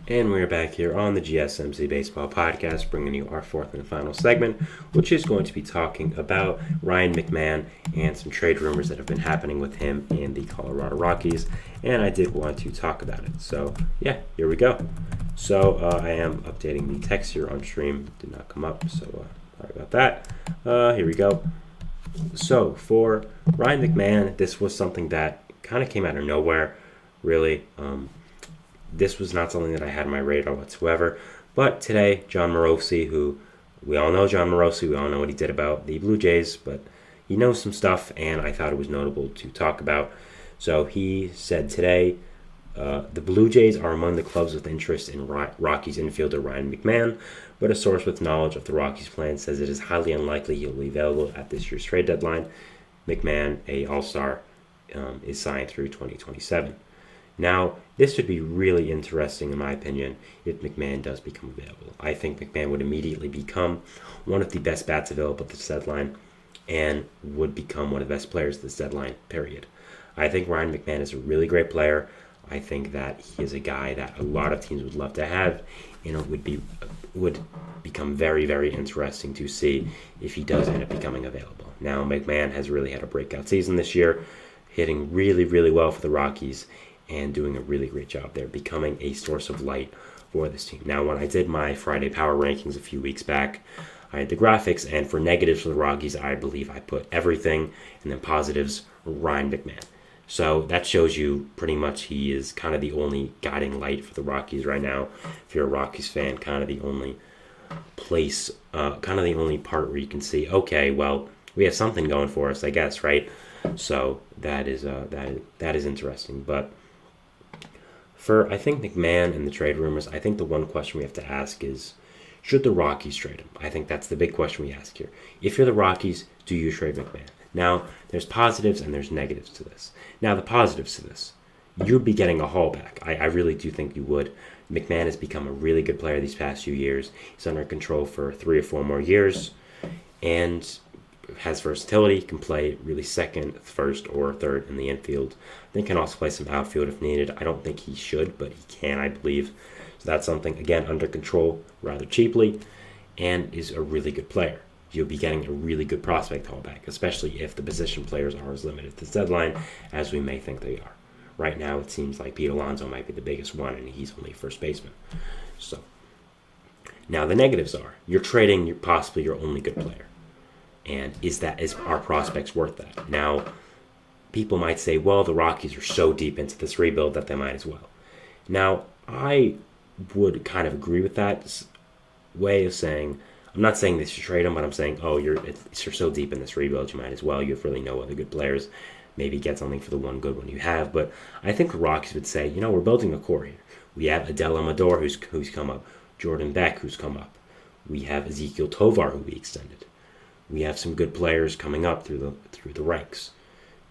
And we're back here on the GSMC Baseball Podcast, bringing you our fourth and final segment, which is going to be talking about Ryan McMahon and some trade rumors that have been happening with him in the Colorado Rockies. And I did want to talk about it. So, yeah, here we go. So, I am updating the text here on stream. It did not come up, so sorry about that. Here we go. So, for Ryan McMahon, this was something that kind of came out of nowhere, really. This was not something that I had on my radar whatsoever. But today, John Morosi, who we all know John Morosi, we all know what he did about the Blue Jays, but he knows some stuff, and I thought it was notable to talk about. So he said today, the Blue Jays are among the clubs with interest in Rockies infielder Ryan McMahon, but a source with knowledge of the Rockies' plan says it is highly unlikely he'll be available at this year's trade deadline. McMahon, a All-Star, is signed through 2027. Now, this would be really interesting, in my opinion, if McMahon does become available. I think McMahon would immediately become one of the best bats available at this deadline and would become one of the best players at this deadline, period. I think Ryan McMahon is a really great player. I think that he is a guy that a lot of teams would love to have, and it would become very, very interesting to see if he does end up becoming available. Now, McMahon has really had a breakout season this year, hitting really, really well for the Rockies, and doing a really great job there, becoming a source of light for this team. Now, when I did my Friday Power Rankings a few weeks back, I had the graphics, and for negatives for the Rockies, I believe I put everything, and then positives, Ryan McMahon. So that shows you pretty much he is kind of the only guiding light for the Rockies right now. If you're a Rockies fan, kind of the only place, kind of the only part where you can see, okay, well, we have something going for us, I guess, right? So that is interesting, but for, I think, McMahon and the trade rumors, I think the one question we have to ask is, should the Rockies trade him? I think that's the big question we ask here. If you're the Rockies, do you trade McMahon? Now, there's positives and there's negatives to this. Now, the positives to this, you'd be getting a haul back. I really do think you would. McMahon has become a really good player these past few years. He's under control for 3 or 4 more years, and has versatility, can play really second, first, or third in the infield. I think can also play some outfield if needed. I don't think he should, but he can, I believe. So that's something, again, under control rather cheaply, and is a really good player. You'll be getting a really good prospect haulback, especially if the position players are as limited at this deadline as we may think they are. Right now, it seems like Pete Alonso might be the biggest one, and he's only a first baseman. So, now the negatives are, you're trading possibly your only good player. And is our prospects worth that? Now, people might say, well, the Rockies are so deep into this rebuild that they might as well. Now, I would kind of agree with that way of saying, I'm not saying they should trade him, but I'm saying, you're so deep in this rebuild, you might as well. You have really no other good players. Maybe get something for the one good one you have. But I think the Rockies would say, we're building a core here. We have Adel Amador, who's come up. Jordan Beck, who's come up. We have Ezekiel Tovar, who we extended. We have some good players coming up through the ranks.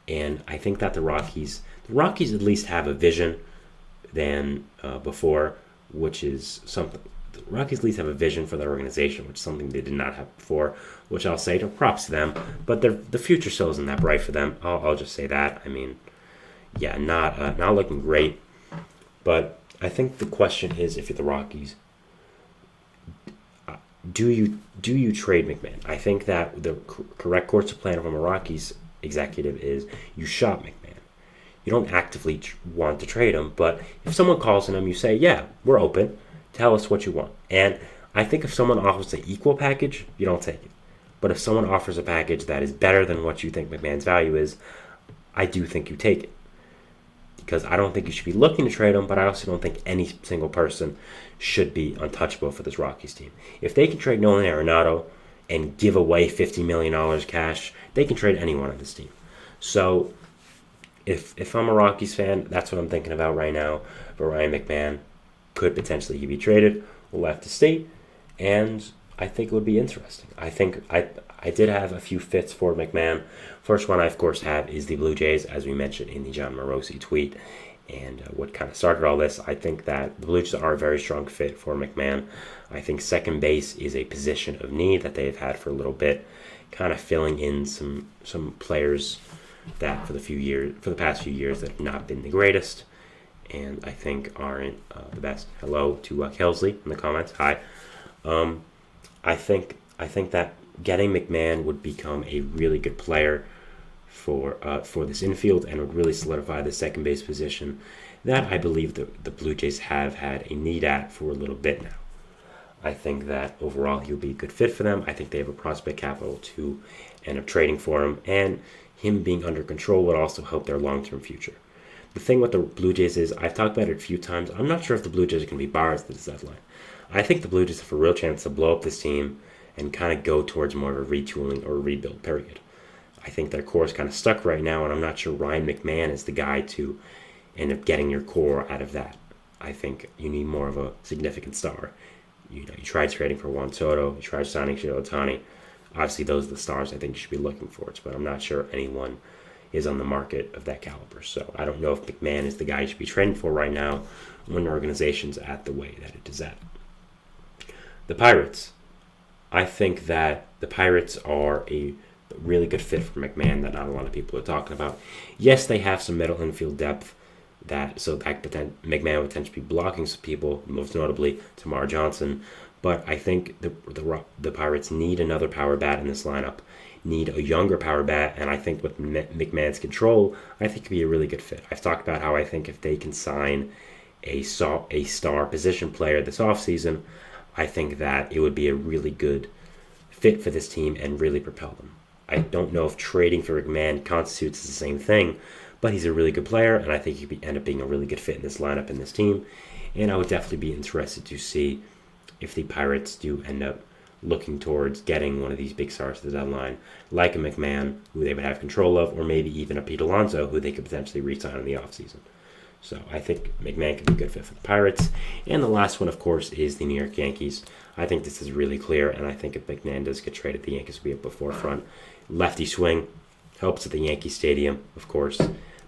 And I think that the Rockies at least have a vision than before, which is something. The Rockies at least have a vision for their organization, which is something they did not have before, which I'll say to props to them. But the future still isn't that bright for them. I'll just say that. I mean, yeah, not looking great. But I think the question is, if you're the Rockies, do you trade McMahon? I think that the correct course of plan from a Rockies executive is you shop McMahon. You don't actively want to trade him, but if someone calls on him, you say, yeah, we're open. Tell us what you want. And I think if someone offers an equal package, you don't take it. But if someone offers a package that is better than what you think McMahon's value is, I do think you take it. Because I don't think you should be looking to trade him, but I also don't think any single person should be untouchable for this Rockies team. If they can trade Nolan Arenado and give away $50 million cash, they can trade anyone on this team. So if I'm a Rockies fan, that's what I'm thinking about right now. But Ryan McMahon could potentially be traded. We'll have to see. And I think it would be interesting. I think I did have a few fits for McMahon. First one I, of course, have is the Blue Jays, as we mentioned in the John Morosi tweet. And what kind of started all this, I think that the Blue Jays are a very strong fit for McMahon. I think second base is a position of need that they've had for a little bit, kind of filling in some players that for the past few years that have not been the greatest. and I think aren't the best. Hello to Kelsley in the comments. Hi. I think that getting McMahon would become a really good player for this infield and would really solidify the second base position that I believe the Blue Jays have had a need at for a little bit now. I think that overall he'll be a good fit for them. I think they have a prospect capital to end up trading for him, and him being under control would also help their long-term future. The thing with the Blue Jays is, I've talked about it a few times, I'm not sure if the Blue Jays are going to be buyers at this deadline. I think the Blue Jays have a real chance to blow up this team and kind of go towards more of a retooling or a rebuild period. I think their core is kind of stuck right now, and I'm not sure Ryan McMahon is the guy to end up getting your core out of that. I think you need more of a significant star. You tried trading for Juan Soto, you tried signing Shohei Ohtani. Obviously, those are the stars I think you should be looking for, but I'm not sure anyone is on the market of that caliber. So I don't know if McMahon is the guy you should be trading for right now when your organization's at the way that it is at. The Pirates. I think that the Pirates are a really good fit for McMahon that not a lot of people are talking about. Yes, they have some middle infield depth, McMahon would potentially be blocking some people, most notably Tamar Johnson. But I think the Pirates need another power bat in this lineup, need a younger power bat, and I think with McMahon's control, I think it could be a really good fit. I've talked about how I think if they can sign a star position player this offseason, I think that it would be a really good fit for this team and really propel them. I don't know if trading for McMahon constitutes the same thing, but he's a really good player, and I think he could end up being a really good fit in this lineup and this team. And I would definitely be interested to see if the Pirates do end up looking towards getting one of these big stars to the deadline, like a McMahon, who they would have control of, or maybe even a Pete Alonso, who they could potentially re-sign in the offseason. So I think McMahon could be a good fit for the Pirates. And the last one, of course, is the New York Yankees. I think this is really clear, and I think if McMahon does get traded, the Yankees will be at the forefront. Lefty swing helps at the Yankee Stadium, of course.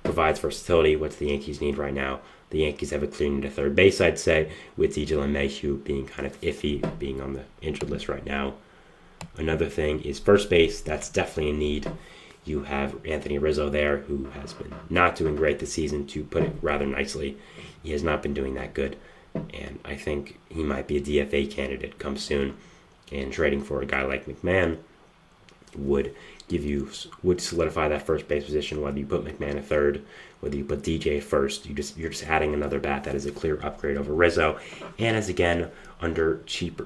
Provides versatility, what the Yankees need right now. The Yankees have a clear need at third base, I'd say, with DJ LeMahieu being kind of iffy, being on the injured list right now. Another thing is first base. That's definitely a need. You have Anthony Rizzo there, who has been not doing great this season, to put it rather nicely. He has not been doing that good, and I think he might be a DFA candidate come soon. And trading for a guy like McMahon would solidify that first base position, whether you put McMahon at third, whether you put DJ at first. You're just adding another bat that is a clear upgrade over Rizzo, and is again under cheap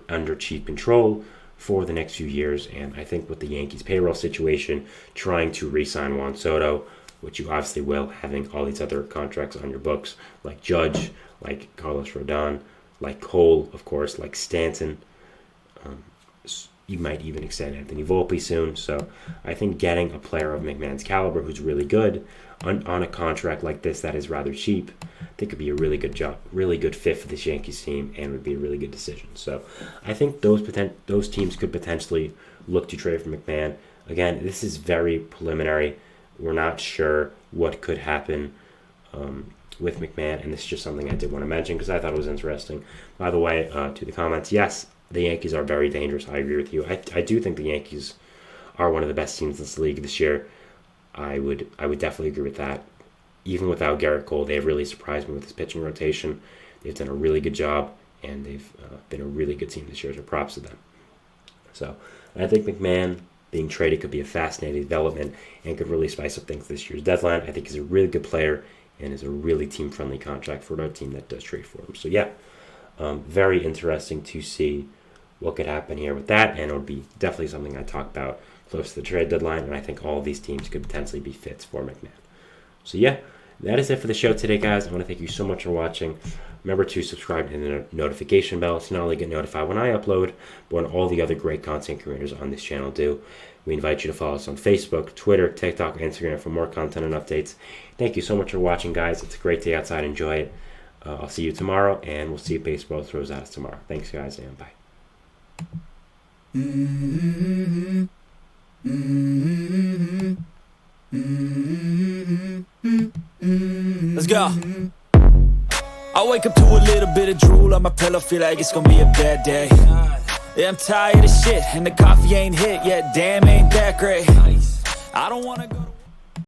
control for the next few years. And I think with the Yankees payroll situation, trying to re-sign Juan Soto, which you obviously will, having all these other contracts on your books, like Judge, like Carlos Rodon, like Cole, of course, like Stanton. You might even extend Anthony Volpe soon. So I think getting a player of McMahon's caliber who's really good on a contract like this that is rather cheap, I think could be a really good fit for this Yankees team, and would be a really good decision. So I think those teams could potentially look to trade for McMahon. Again, this is very preliminary. We're not sure what could happen with McMahon, and this is just something I did want to mention because I thought it was interesting. By the way, to the comments, yes, the Yankees are very dangerous. I agree with you. I do think the Yankees are one of the best teams in this league this year. I would definitely agree with that. Even without Garrett Cole, they have really surprised me with this pitching rotation. They've done a really good job, and they've been a really good team this year, so props to them. So I think McMahon being traded could be a fascinating development and could really spice up things this year's deadline. I think he's a really good player and is a really team-friendly contract for another team that does trade for him. So yeah, very interesting to see what could happen here with that, and it would be definitely something I talk about close to the trade deadline, and I think all of these teams could potentially be fits for McMahon. So yeah, that is it for the show today, guys. I want to thank you so much for watching. Remember to subscribe to the notification bell to not only get notified when I upload, but when all the other great content creators on this channel do. We invite you to follow us on Facebook, Twitter, TikTok, Instagram for more content and updates. Thank you so much for watching, guys. It's a great day outside. Enjoy it. I'll see you tomorrow, and we'll see if baseball throws at us tomorrow. Thanks, guys, and bye. Let's go. I wake up to a little bit of drool on my pillow, feel like it's gonna be a bad day. Yeah, I'm tired of shit, and the coffee ain't hit yet, damn, ain't that great. I don't wanna go